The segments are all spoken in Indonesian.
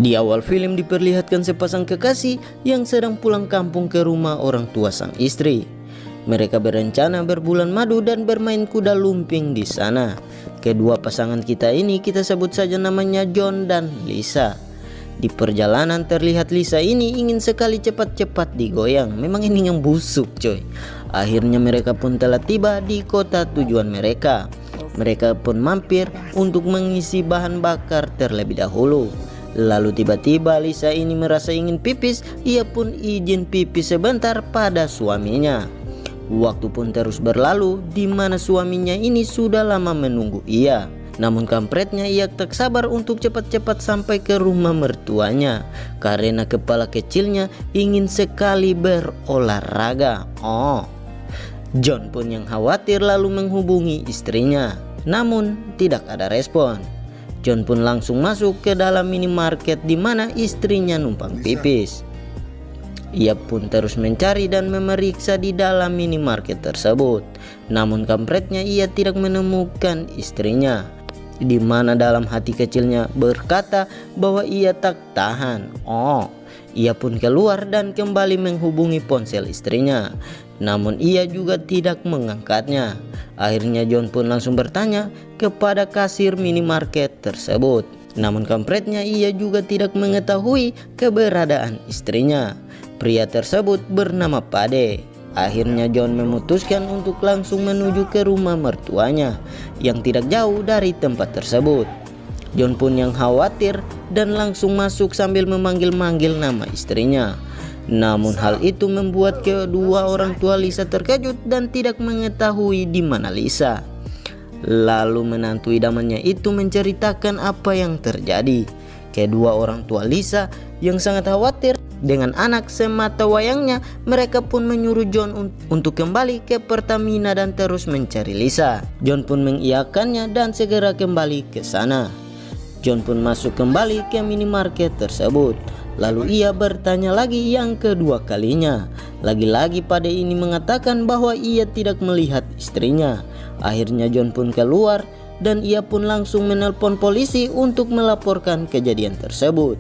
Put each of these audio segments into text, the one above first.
Di awal film diperlihatkan sepasang kekasih yang sedang pulang kampung ke rumah orang tua sang istri. Mereka berencana berbulan madu dan bermain kuda lumping di sana. Kedua pasangan kita ini kita sebut saja namanya John dan Lisa. Di perjalanan terlihat Lisa ini ingin sekali cepat-cepat digoyang. Memang ini yang busuk coy. Akhirnya mereka pun telah tiba di kota tujuan mereka. Mereka pun mampir untuk mengisi bahan bakar terlebih dahulu. Lalu tiba-tiba Lisa ini merasa ingin pipis. Ia pun izin pipis sebentar pada suaminya. Waktu pun terus berlalu di mana suaminya ini sudah lama menunggu ia. Namun kampretnya ia tak sabar untuk cepat-cepat sampai ke rumah mertuanya karena kepala kecilnya ingin sekali berolahraga. John pun yang khawatir lalu menghubungi istrinya. Namun tidak ada respon. John pun langsung masuk ke dalam minimarket di mana istrinya numpang pipis. Ia pun terus mencari dan memeriksa di dalam minimarket tersebut. Namun kampretnya ia tidak menemukan istrinya. Di mana dalam hati kecilnya berkata bahwa ia tak tahan. Ia pun keluar dan kembali menghubungi ponsel istrinya. Namun ia juga tidak mengangkatnya. Akhirnya John pun langsung bertanya kepada kasir minimarket tersebut. Namun kampretnya ia juga tidak mengetahui keberadaan istrinya. Pria tersebut bernama Pade. Akhirnya John memutuskan untuk langsung menuju ke rumah mertuanya yang tidak jauh dari tempat tersebut. John pun yang khawatir dan langsung masuk sambil memanggil-manggil nama istrinya. Namun hal itu membuat kedua orang tua Lisa terkejut dan tidak mengetahui di mana Lisa. Lalu menantu idamannya itu menceritakan apa yang terjadi. Kedua orang tua Lisa yang sangat khawatir dengan anak semata wayangnya, mereka pun menyuruh John untuk kembali ke Pertamina dan terus mencari Lisa. John pun mengiyakannya dan segera kembali ke sana. John pun masuk kembali ke minimarket tersebut. Lalu ia bertanya lagi yang kedua kalinya. Lagi-lagi Pade ini mengatakan bahwa ia tidak melihat istrinya. Akhirnya John pun keluar dan ia pun langsung menelpon polisi untuk melaporkan kejadian tersebut.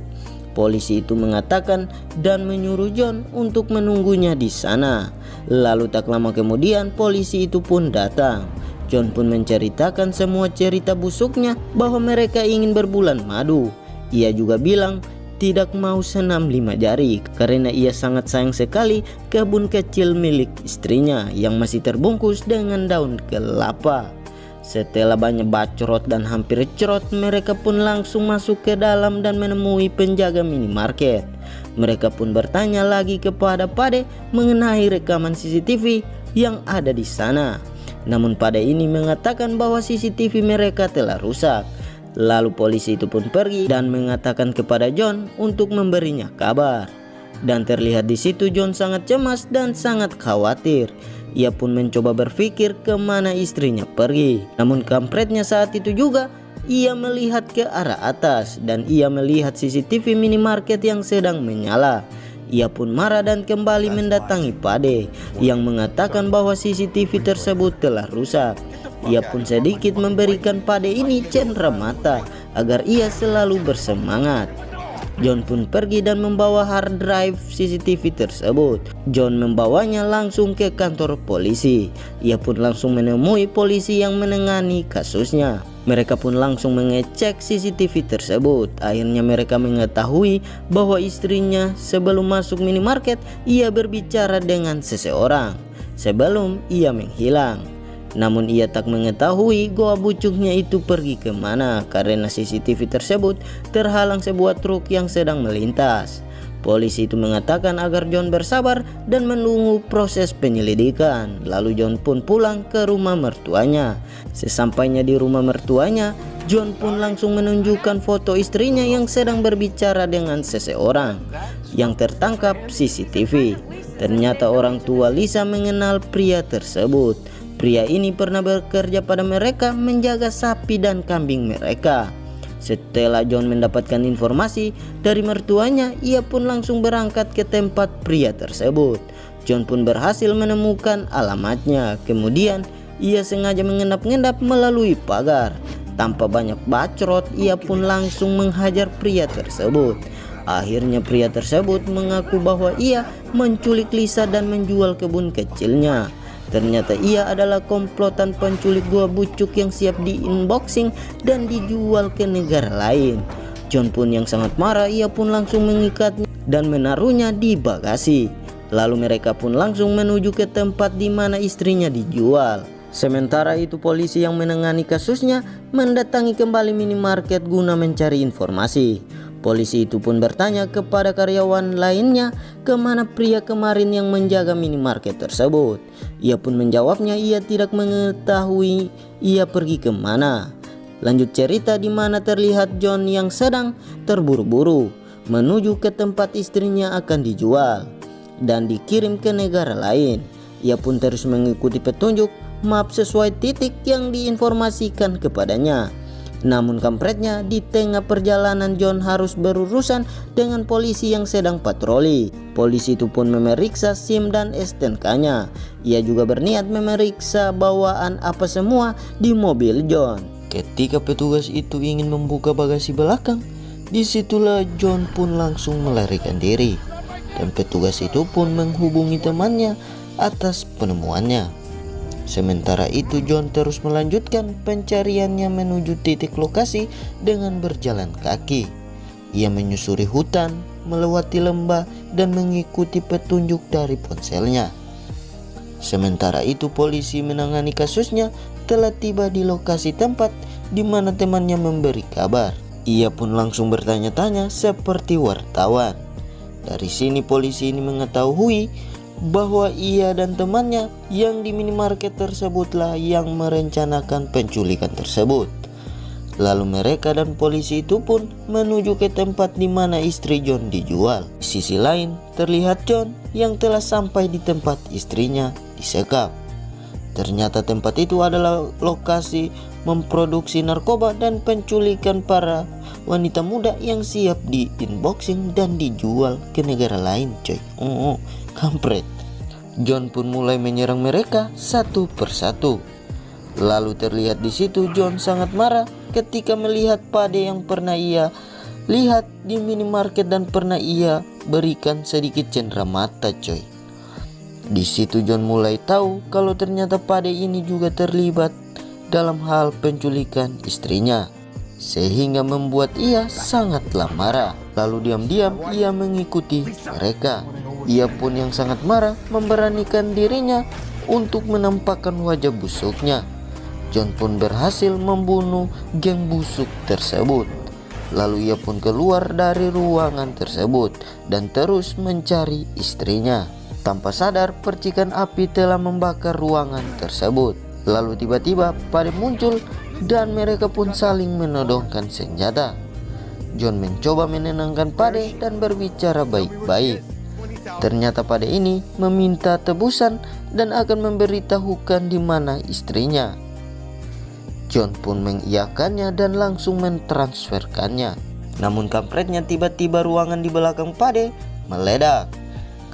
Polisi itu mengatakan dan menyuruh John untuk menunggunya di sana. Lalu tak lama kemudian polisi itu pun datang. John pun menceritakan semua cerita busuknya bahwa mereka ingin berbulan madu. Ia juga bilang tidak mau senam 5 jari karena ia sangat sayang sekali kebun kecil milik istrinya yang masih terbungkus dengan daun kelapa. Setelah banyak bacrot dan hampir cerot, mereka pun langsung masuk ke dalam dan menemui penjaga minimarket. Mereka pun bertanya lagi kepada Pade mengenai rekaman CCTV yang ada di sana. Namun Pade ini mengatakan bahwa CCTV mereka telah rusak. Lalu polisi itu pun pergi dan mengatakan kepada John untuk memberinya kabar. Dan terlihat di situ John sangat cemas dan sangat khawatir. Ia pun mencoba berpikir kemana istrinya pergi. Namun kampretnya saat itu juga ia melihat ke arah atas dan ia melihat CCTV minimarket yang sedang menyala. Ia pun marah dan kembali mendatangi Pade yang mengatakan bahwa CCTV tersebut telah rusak. Ia pun sedikit memberikan Pade ini cendera mata agar ia selalu bersemangat. John pun pergi dan membawa hard drive CCTV tersebut. John membawanya langsung ke kantor polisi. Ia pun langsung menemui polisi yang menangani kasusnya. Mereka pun langsung mengecek CCTV tersebut. Akhirnya mereka mengetahui bahwa istrinya sebelum masuk minimarket ia berbicara dengan seseorang sebelum ia menghilang. Namun ia tak mengetahui goa bucuknya itu pergi kemana karena CCTV tersebut terhalang sebuah truk yang sedang melintas. Polisi itu mengatakan agar John bersabar dan menunggu proses penyelidikan. Lalu John pun pulang ke rumah mertuanya. Sesampainya di rumah mertuanya, John pun langsung menunjukkan foto istrinya yang sedang berbicara dengan seseorang yang tertangkap CCTV. Ternyata orang tua Lisa mengenal pria tersebut. Pria ini pernah bekerja pada mereka menjaga sapi dan kambing mereka. Setelah John mendapatkan informasi dari mertuanya, ia pun langsung berangkat ke tempat pria tersebut. John pun berhasil menemukan alamatnya. Kemudian ia sengaja mengendap-endap melalui pagar. Tanpa banyak bacrot, ia pun langsung menghajar pria tersebut. Akhirnya pria tersebut mengaku bahwa ia menculik Lisa dan menjual kebun kecilnya. Ternyata ia adalah komplotan penculik gua bucuk yang siap di-unboxing dan dijual ke negara lain. John pun yang sangat marah, ia pun langsung mengikatnya dan menaruhnya di bagasi. Lalu mereka pun langsung menuju ke tempat di mana istrinya dijual. Sementara itu polisi yang menangani kasusnya mendatangi kembali minimarket guna mencari informasi. Polisi itu pun bertanya kepada karyawan lainnya kemana pria kemarin yang menjaga minimarket tersebut. Ia pun menjawabnya ia tidak mengetahui ia pergi kemana. Lanjut cerita di mana terlihat John yang sedang terburu-buru menuju ke tempat istrinya akan dijual dan dikirim ke negara lain. Ia pun terus mengikuti petunjuk map sesuai titik yang diinformasikan kepadanya. Namun kampretnya, di tengah perjalanan John harus berurusan dengan polisi yang sedang patroli. Polisi itu pun memeriksa SIM dan STNK-nya. Ia juga berniat memeriksa bawaan apa semua di mobil John. Ketika petugas itu ingin membuka bagasi belakang, disitulah John pun langsung melarikan diri. Dan petugas itu pun menghubungi temannya atas penemuannya. Sementara itu John terus melanjutkan pencariannya menuju titik lokasi dengan berjalan kaki. Ia menyusuri hutan, melewati lembah dan mengikuti petunjuk dari ponselnya. Sementara itu polisi menangani kasusnya telah tiba di lokasi tempat di mana temannya memberi kabar. Ia pun langsung bertanya-tanya seperti wartawan. Dari sini polisi ini mengetahui bahwa ia dan temannya yang di minimarket tersebutlah yang merencanakan penculikan tersebut. Lalu mereka dan polisi itu pun menuju ke tempat di mana istri John dijual. Di sisi lain terlihat John yang telah sampai di tempat istrinya disekap. Ternyata tempat itu adalah lokasi memproduksi narkoba dan penculikan para wanita muda yang siap di-unboxing dan dijual ke negara lain, coy. Kampret. John pun mulai menyerang mereka satu persatu. Lalu terlihat di situ John sangat marah ketika melihat Pade yang pernah ia lihat di minimarket dan pernah ia berikan sedikit cendera mata, coy. Di situ John mulai tahu kalau ternyata Pade ini juga terlibat dalam hal penculikan istrinya, sehingga membuat ia sangatlah marah. Lalu diam-diam ia mengikuti mereka. Ia pun yang sangat marah memberanikan dirinya untuk menampakkan wajah busuknya. John pun berhasil membunuh geng busuk tersebut. Lalu ia pun keluar dari ruangan tersebut dan terus mencari istrinya. Tanpa sadar percikan api telah membakar ruangan tersebut. Lalu tiba-tiba Pade muncul dan mereka pun saling menodongkan senjata. John mencoba menenangkan Pade dan berbicara baik-baik. Ternyata Pade ini meminta tebusan dan akan memberitahukan di mana istrinya. John pun mengiyakannya dan langsung mentransferkannya. Namun kampretnya tiba-tiba ruangan di belakang Pade meledak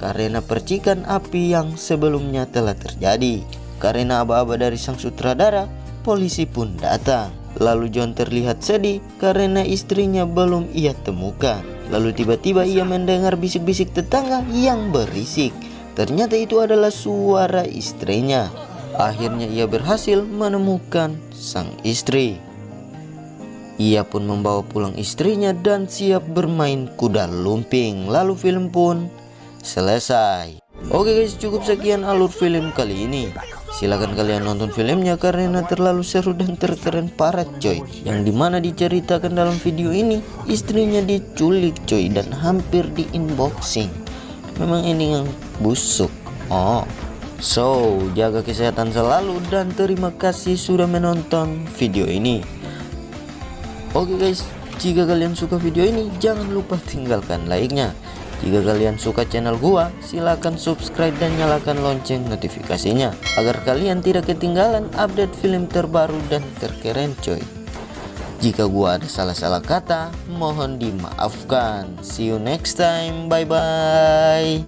karena percikan api yang sebelumnya telah terjadi. Karena aba-aba dari sang sutradara, polisi pun datang. Lalu John terlihat sedih karena istrinya belum ia temukan. Lalu tiba-tiba ia mendengar bisik-bisik tetangga yang berisik. Ternyata itu adalah suara istrinya. Akhirnya ia berhasil menemukan sang istri. Ia pun membawa pulang istrinya dan siap bermain kuda lumping. Lalu film pun selesai. Oke guys, cukup sekian alur film kali ini. Silahkan kalian nonton filmnya karena terlalu seru dan terkeren parah, coy. Yang dimana diceritakan dalam video ini istrinya diculik, coy, dan hampir di unboxing. Memang ini yang busuk. So jaga kesehatan selalu dan terima kasih sudah menonton video ini. Oke guys, jika kalian suka video ini jangan lupa tinggalkan like-nya. Jika kalian suka channel gua, silakan subscribe dan nyalakan lonceng notifikasinya agar kalian tidak ketinggalan update film terbaru dan terkeren, coy. Jika gua ada salah-salah kata, mohon dimaafkan. See you next time. Bye bye.